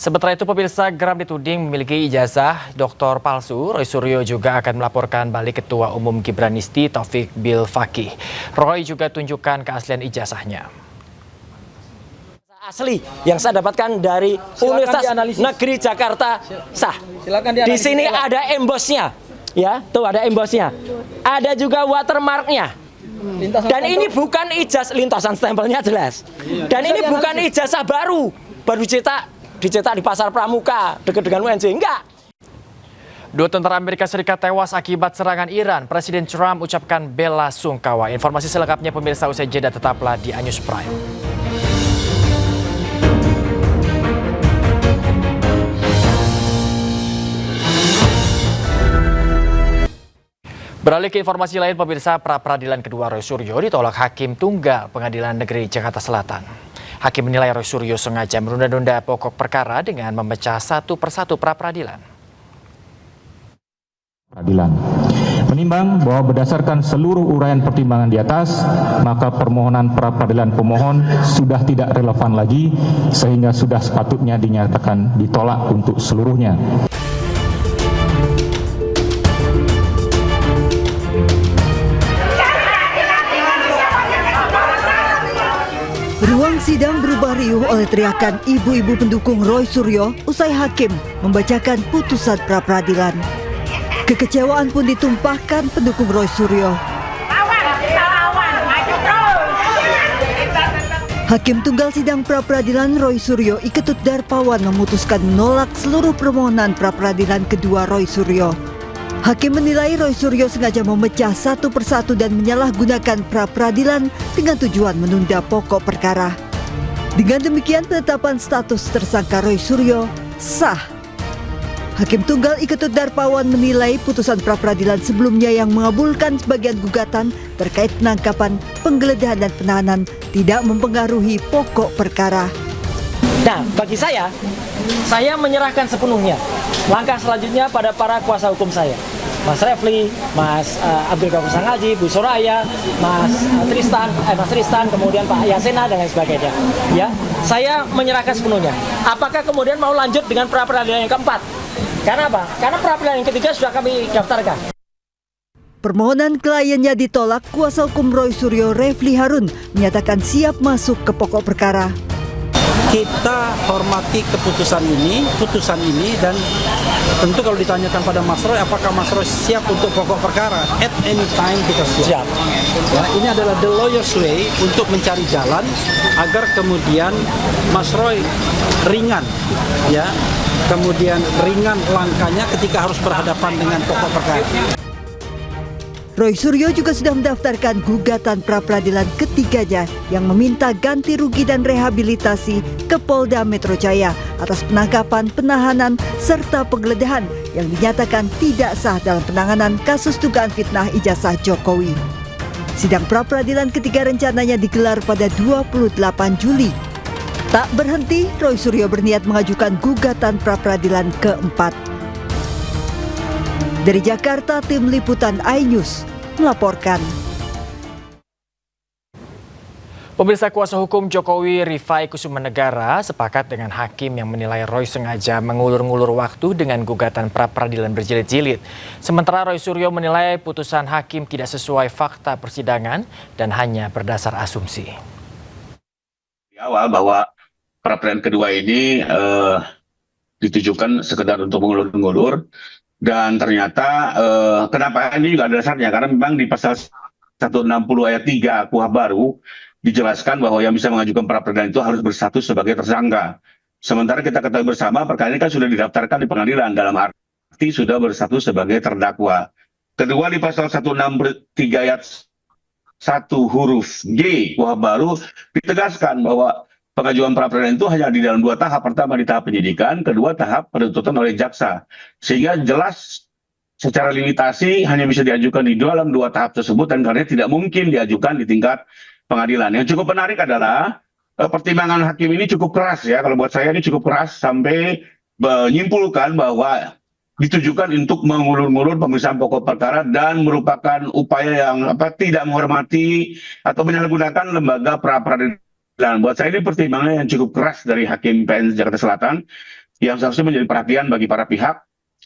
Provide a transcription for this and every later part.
Sementara itu pemirsa, Gram dituding memiliki ijazah doktor palsu. Roy Suryo juga akan melaporkan balik Ketua Umum Gibranisti Taufik Bilfaqih. Roy juga tunjukkan keaslian ijazahnya. Asli yang saya dapatkan dari Universitas Negeri Jakarta sah. Di sini ada embosnya, ya, tuh ada embosnya. Ada juga watermarknya. Dan ini bukan ijazah, lintasan stempelnya jelas. Dan ini bukan ijazah baru dicetak di Pasar Pramuka dekat dengan UNJ, enggak. Dua tentara Amerika Serikat tewas akibat serangan Iran. Presiden Trump ucapkan bela sungkawa. Informasi selengkapnya pemirsa usai jeda, tetaplah di Anyus Prime. Beralih ke informasi lain, pemirsa, pra-peradilan kedua Roy Suryo ditolak Hakim Tunggal Pengadilan Negeri Jakarta Selatan. Hakim menilai Roy Suryo sengaja menunda-nunda pokok perkara dengan memecah satu persatu pra-peradilan. Menimbang bahwa berdasarkan seluruh uraian pertimbangan di atas, maka permohonan pra-peradilan pemohon sudah tidak relevan lagi, sehingga sudah sepatutnya dinyatakan ditolak untuk seluruhnya. Ruang sidang berubah riuh oleh teriakan ibu-ibu pendukung Roy Suryo usai hakim membacakan putusan pra-peradilan. Kekecewaan pun ditumpahkan pendukung Roy Suryo. Hakim tunggal sidang pra-peradilan Roy Suryo Iketut Darpawan memutuskan menolak seluruh permohonan pra-peradilan kedua Roy Suryo. Hakim menilai Roy Suryo sengaja memecah satu persatu dan menyalahgunakan pra-peradilan dengan tujuan menunda pokok perkara. Dengan demikian penetapan status tersangka Roy Suryo sah. Hakim tunggal Iketut Darpawan menilai putusan pra-peradilan sebelumnya yang mengabulkan sebagian gugatan terkait penangkapan, penggeledahan dan penahanan tidak mempengaruhi pokok perkara. Nah, bagi saya menyerahkan sepenuhnya. Langkah selanjutnya pada para kuasa hukum saya, Mas Refli, Mas Abdul Ghafur Sangaji, Bu Soraya, Mas Tristan, kemudian Pak Yasena dan lain sebagainya. Ya, saya menyerahkan sepenuhnya. Apakah kemudian mau lanjut dengan pra-peradilan yang keempat? Karena apa? Karena pra-peradilan yang ketiga sudah kami daftarkan. Permohonan kliennya ditolak, kuasa hukum Roy Suryo Refli Harun menyatakan siap masuk ke pokok perkara. Kita hormati putusan ini dan tentu kalau ditanyakan pada Mas Roy apakah Mas Roy siap untuk pokok perkara, at any time kita siap. Ya, ini adalah the lawyer's way untuk mencari jalan agar kemudian Mas Roy ringan, ya, kemudian ringan langkahnya ketika harus berhadapan dengan pokok perkara. Roy Suryo juga sudah mendaftarkan gugatan pra-peradilan ketiganya yang meminta ganti rugi dan rehabilitasi ke Polda Metro Jaya atas penangkapan, penahanan, serta penggeledahan yang dinyatakan tidak sah dalam penanganan kasus dugaan fitnah ijazah Jokowi. Sidang pra-peradilan ketiga rencananya digelar pada 28 Juli. Tak berhenti, Roy Suryo berniat mengajukan gugatan pra-peradilan keempat. Dari Jakarta, tim liputan iNews melaporkan. Pemirsa, kuasa hukum Jokowi Rifai Kusumanegara sepakat dengan hakim yang menilai Roy sengaja mengulur-ngulur waktu dengan gugatan pra-peradilan berjilid-jilid. Sementara Roy Suryo menilai putusan hakim tidak sesuai fakta persidangan dan hanya berdasar asumsi. Di awal bahwa pra-peradilan kedua ini ditujukan sekedar untuk mengulur-ngulur. Dan ternyata kenapa ini juga ada dasarnya, karena memang di pasal 160 ayat 3 KUH baru dijelaskan bahwa yang bisa mengajukan pra-peradilan itu harus berstatus sebagai tersangka. Sementara kita ketahui bersama perkara ini kan sudah didaftarkan di pengadilan dalam arti sudah berstatus sebagai terdakwa. Kedua, di pasal 163 ayat 1 huruf G KUH baru ditegaskan bahwa pengajuan pra-peradilan itu hanya di dalam dua tahap. Pertama di tahap penyidikan, kedua tahap penuntutan oleh jaksa. Sehingga jelas secara limitasi hanya bisa diajukan di dalam dua tahap tersebut dan karena tidak mungkin diajukan di tingkat pengadilan. Yang cukup menarik adalah pertimbangan hakim ini cukup keras ya. Kalau buat saya ini cukup keras sampai menyimpulkan bahwa ditujukan untuk mengulur-ngulur pemeriksaan pokok perkara dan merupakan upaya yang tidak menghormati atau menyalahgunakan lembaga pra-peradilan. Dan buat saya ini pertimbangan yang cukup keras dari Hakim PN Jakarta Selatan. yang seharusnya menjadi perhatian bagi para pihak,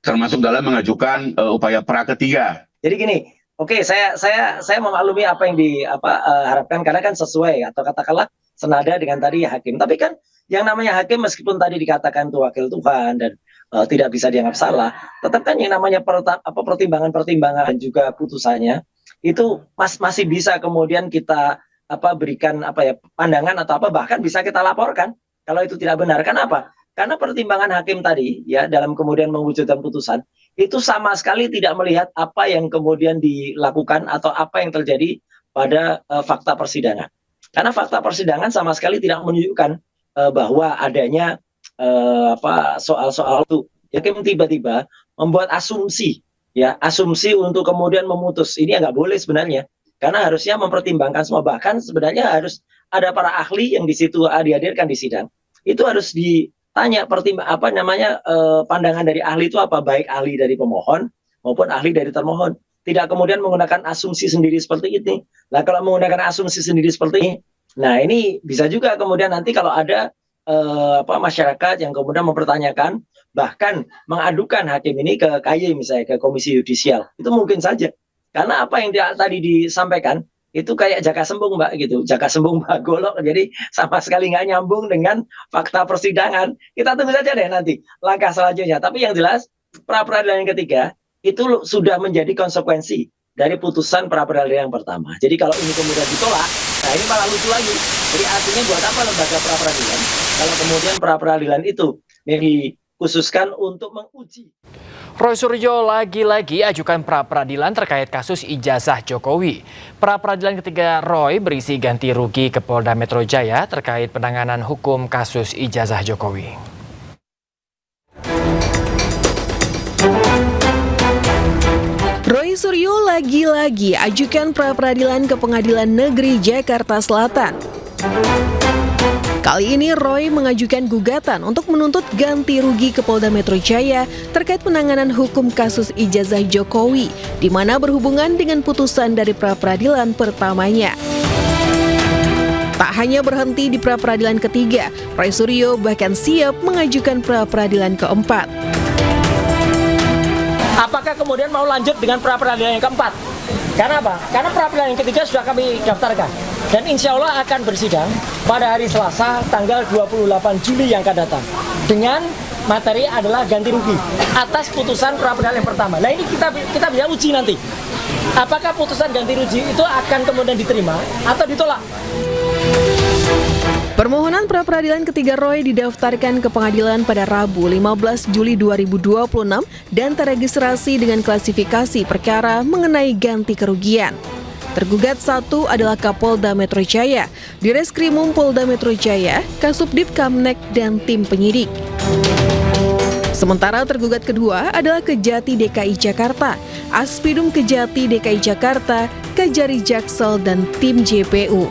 termasuk dalam mengajukan upaya pra ketiga. Jadi gini, oke, saya memaklumi apa yang harapkan karena kan sesuai atau katakanlah senada dengan tadi hakim. Tapi kan yang namanya hakim meskipun tadi dikatakan itu wakil Tuhan dan tidak bisa dianggap salah, tetap kan yang namanya pertimbangan-pertimbangan dan juga putusannya itu masih bisa kemudian kita berikan pandangan atau bahkan bisa kita laporkan kalau itu tidak benar. Kenapa? Karena pertimbangan hakim tadi ya dalam kemudian mewujudkan putusan itu sama sekali tidak melihat apa yang kemudian dilakukan atau apa yang terjadi pada fakta persidangan. Karena fakta persidangan sama sekali tidak menunjukkan bahwa adanya soal-soal itu. Hakim tiba-tiba membuat asumsi untuk kemudian memutus. Ini nggak boleh sebenarnya. Karena harusnya mempertimbangkan semua, bahkan sebenarnya harus ada para ahli yang di situ dihadirkan di sidang. Itu harus ditanya pandangan dari ahli itu apa, baik ahli dari pemohon maupun ahli dari termohon. Tidak kemudian menggunakan asumsi sendiri seperti ini. Nah, kalau menggunakan asumsi sendiri seperti ini, nah ini bisa juga kemudian nanti kalau ada masyarakat yang kemudian mempertanyakan, bahkan mengadukan hakim ini ke KY misalnya, ke Komisi Yudisial. Itu mungkin saja. Karena apa yang tadi disampaikan, itu kayak jaka sembung Mbak gitu, jaka sembung Mbak Golok, jadi sama sekali nggak nyambung dengan fakta persidangan. Kita tunggu saja deh nanti langkah selanjutnya. Tapi yang jelas, pra-peradilan yang ketiga, itu sudah menjadi konsekuensi dari putusan pra-peradilan yang pertama. Jadi kalau ini kemudian ditolak, nah ini malah lucu lagi. Jadi artinya buat apa lembaga pra-peradilan? Kalau kemudian pra-peradilan itu dikhususkan untuk menguji. Roy Suryo lagi-lagi ajukan pra-peradilan terkait kasus ijazah Jokowi. Pra-peradilan ketiga Roy berisi ganti rugi ke Polda Metro Jaya terkait penanganan hukum kasus ijazah Jokowi. Roy Suryo lagi-lagi ajukan pra-peradilan ke Pengadilan Negeri Jakarta Selatan. Kali ini Roy mengajukan gugatan untuk menuntut ganti rugi ke Polda Metro Jaya terkait penanganan hukum kasus ijazah Jokowi, di mana berhubungan dengan putusan dari pra-peradilan pertamanya. Tak hanya berhenti di pra-peradilan ketiga, Roy Suryo bahkan siap mengajukan pra-peradilan keempat. Apakah kemudian mau lanjut dengan pra-peradilan yang keempat? Karena apa? Karena pra-peradilan yang ketiga sudah kami daftarkan. Dan insya Allah akan bersidang pada hari Selasa tanggal 28 Juli yang akan datang. Dengan materi adalah ganti rugi atas putusan pra-peradilan yang pertama. Nah ini kita bisa uji nanti. Apakah putusan ganti rugi itu akan kemudian diterima atau ditolak? Permohonan pra-peradilan ketiga Roy didaftarkan ke pengadilan pada Rabu 15 Juli 2026 dan teregistrasi dengan klasifikasi perkara mengenai ganti kerugian. Tergugat satu adalah Kapolda Metro Jaya, Direskrimum Polda Metro Jaya, Kasubdit Kamnek, dan tim penyidik. Sementara tergugat kedua adalah Kejati DKI Jakarta, Aspidum Kejati DKI Jakarta, Kejari Jaksel, dan tim JPU.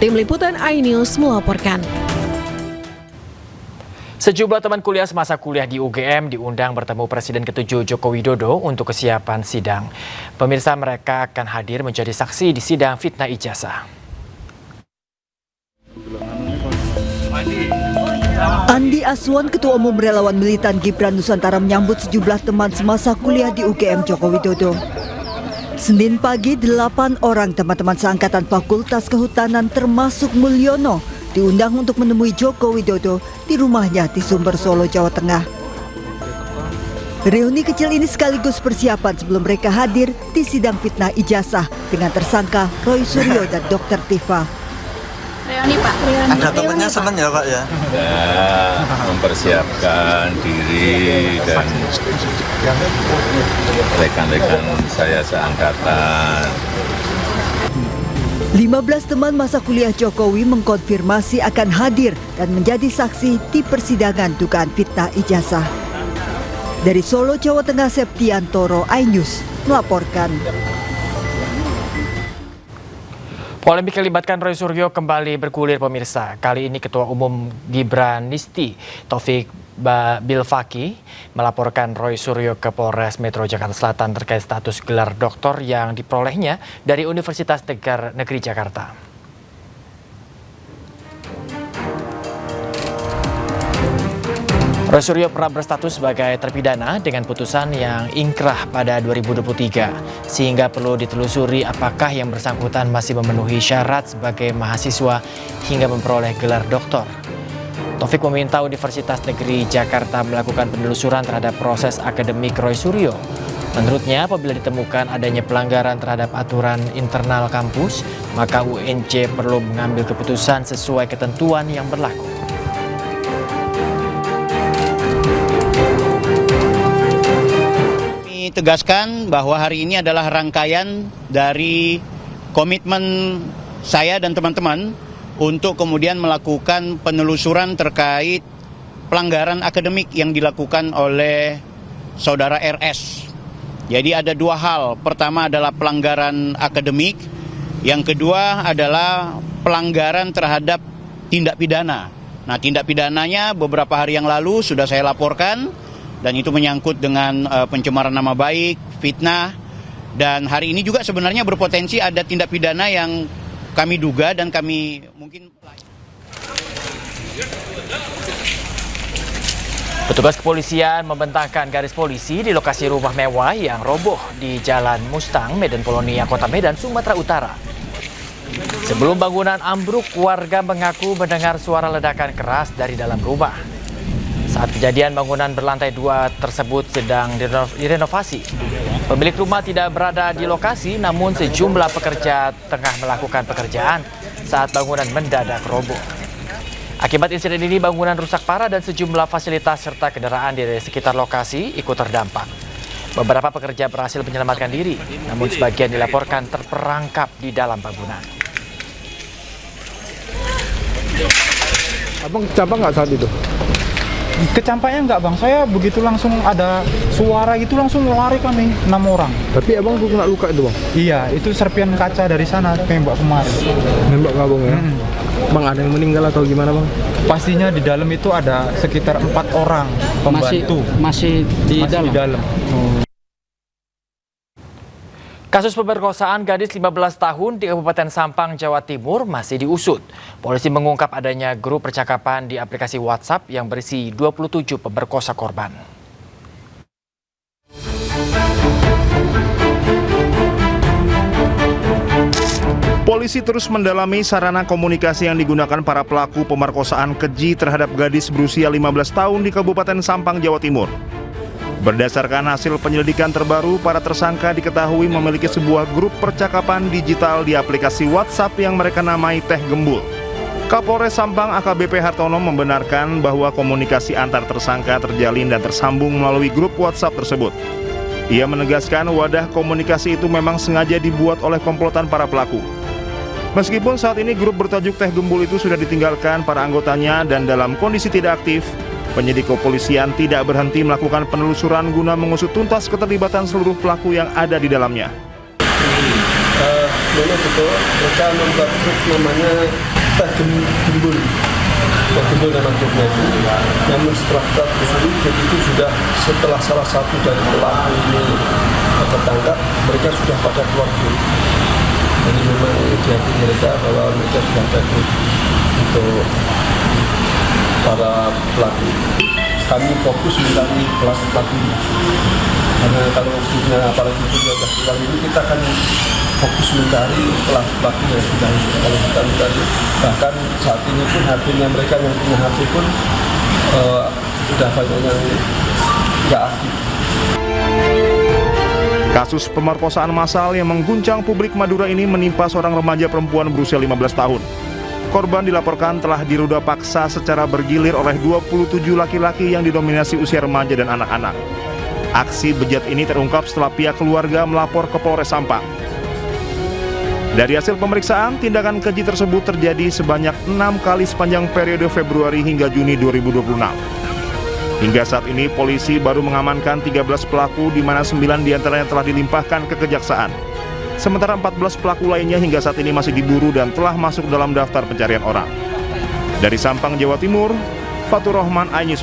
Tim Liputan iNews melaporkan. Sejumlah teman kuliah semasa kuliah di UGM diundang bertemu Presiden ke-7 Joko Widodo untuk kesiapan sidang. Pemirsa, mereka akan hadir menjadi saksi di sidang fitnah ijazah. Andi Aswan, Ketua Umum Relawan Militan Gibran Nusantara, menyambut sejumlah teman semasa kuliah di UGM Joko Widodo. Senin pagi, 8 orang teman-teman seangkatan Fakultas Kehutanan termasuk Mulyono diundang untuk menemui Joko Widodo di rumahnya di Sumber, Solo, Jawa Tengah. Reuni kecil ini sekaligus persiapan sebelum mereka hadir di sidang fitnah ijazah dengan tersangka Roy Suryo dan Dr. Tifa. Reuni Pak. Ada temannya senang ya Pak ya? Ya, mempersiapkan diri dan rekan-rekan saya seangkatan. 15 teman masa kuliah Jokowi mengkonfirmasi akan hadir dan menjadi saksi di persidangan dugaan fitnah ijazah. Dari Solo, Jawa Tengah, Septiantoro, iNews melaporkan. Polemik yang melibatkan Roy Suryo kembali bergulir, pemirsa. Kali ini Ketua Umum Gibran Nisti, Taufik Bilfaki, melaporkan Roy Suryo ke Polres Metro Jakarta Selatan terkait status gelar doktor yang diperolehnya dari Universitas Negeri Jakarta. Roy Suryo pernah berstatus sebagai terpidana dengan putusan yang ingkrah pada 2023, sehingga perlu ditelusuri apakah yang bersangkutan masih memenuhi syarat sebagai mahasiswa hingga memperoleh gelar doktor. Taufik meminta Universitas Negeri Jakarta melakukan penelusuran terhadap proses akademik Roy Suryo. Menurutnya, apabila ditemukan adanya pelanggaran terhadap aturan internal kampus, maka UNJ perlu mengambil keputusan sesuai ketentuan yang berlaku. Kami tegaskan bahwa hari ini adalah rangkaian dari komitmen saya dan teman-teman untuk kemudian melakukan penelusuran terkait pelanggaran akademik yang dilakukan oleh saudara RS. Jadi ada dua hal. Pertama adalah pelanggaran akademik, yang kedua adalah pelanggaran terhadap tindak pidana. Nah, tindak pidananya beberapa hari yang lalu sudah saya laporkan, dan itu menyangkut dengan pencemaran nama baik, fitnah, dan hari ini juga sebenarnya berpotensi ada tindak pidana yang kami duga dan kami mungkin... Petugas kepolisian membentangkan garis polisi di lokasi rumah mewah yang roboh di Jalan Mustang, Medan Polonia, Kota Medan, Sumatera Utara. Sebelum bangunan ambruk, warga mengaku mendengar suara ledakan keras dari dalam rumah. Saat kejadian, bangunan berlantai 2 tersebut sedang direnovasi. Pemilik rumah tidak berada di lokasi, namun sejumlah pekerja tengah melakukan pekerjaan saat bangunan mendadak roboh. Akibat insiden ini, bangunan rusak parah dan sejumlah fasilitas serta kendaraan di sekitar lokasi ikut terdampak. Beberapa pekerja berhasil menyelamatkan diri, namun sebagian dilaporkan terperangkap di dalam bangunan. Abang kecampak nggak saat itu? Kecampaknya nggak bang, saya begitu langsung ada suara gitu langsung lari kami 6 orang. Tapi abang tuh kena luka itu bang? Iya, itu serpian kaca dari sana tembak kemarin. Nembak nggak bang ya? Bang, ada yang meninggal atau gimana bang? Pastinya di dalam itu ada sekitar 4 orang pembantu. Masih di dalam. Kasus pemerkosaan gadis 15 tahun di Kabupaten Sampang, Jawa Timur masih diusut. Polisi mengungkap adanya grup percakapan di aplikasi WhatsApp yang berisi 27 pemerkosa korban. Polisi terus mendalami sarana komunikasi yang digunakan para pelaku pemerkosaan keji terhadap gadis berusia 15 tahun di Kabupaten Sampang, Jawa Timur. Berdasarkan hasil penyelidikan terbaru, para tersangka diketahui memiliki sebuah grup percakapan digital di aplikasi WhatsApp yang mereka namai Teh Gembul. Kapolres Sampang AKBP Hartono membenarkan bahwa komunikasi antar tersangka terjalin dan tersambung melalui grup WhatsApp tersebut. Ia menegaskan wadah komunikasi itu memang sengaja dibuat oleh komplotan para pelaku. Meskipun saat ini grup bertajuk Teh Gembul itu sudah ditinggalkan para anggotanya dan dalam kondisi tidak aktif, penyidik kepolisian tidak berhenti melakukan penelusuran guna mengusut tuntas keterlibatan seluruh pelaku yang ada di dalamnya. Memang betul, mereka membuat grup namanya Teh Gembul. Teh Gembul nama grupnya itu. Namun setelah kita telusuri, grup itu sudah setelah salah satu dari pelaku ini tertangkap, mereka sudah pada keluar grup. Jadi memang diakui mereka bahwa mereka sudah ada grup untuk para pelaku. Kami fokus mencari pelaku karena kalau punya apalagi punya kesulitan ini kita akan fokus mencari pelaku yang sudah kalau kita mencari, bahkan saat ini pun HP-nya mereka yang punya HP pun sudah banyak yang tidak aktif. Kasus pemerkosaan massal yang mengguncang publik Madura ini menimpa seorang remaja perempuan berusia 15 tahun. Korban dilaporkan telah diruda paksa secara bergilir oleh 27 laki-laki yang didominasi usia remaja dan anak-anak. Aksi bejat ini terungkap setelah pihak keluarga melapor ke Polres Sampang. Dari hasil pemeriksaan, tindakan keji tersebut terjadi sebanyak 6 kali sepanjang periode Februari hingga Juni 2026. Hingga saat ini, polisi baru mengamankan 13 pelaku di mana 9 diantaranya telah dilimpahkan ke kejaksaan. Sementara 14 pelaku lainnya hingga saat ini masih diburu dan telah masuk dalam daftar pencarian orang. Dari Sampang, Jawa Timur, Fatur Rahman, iNews.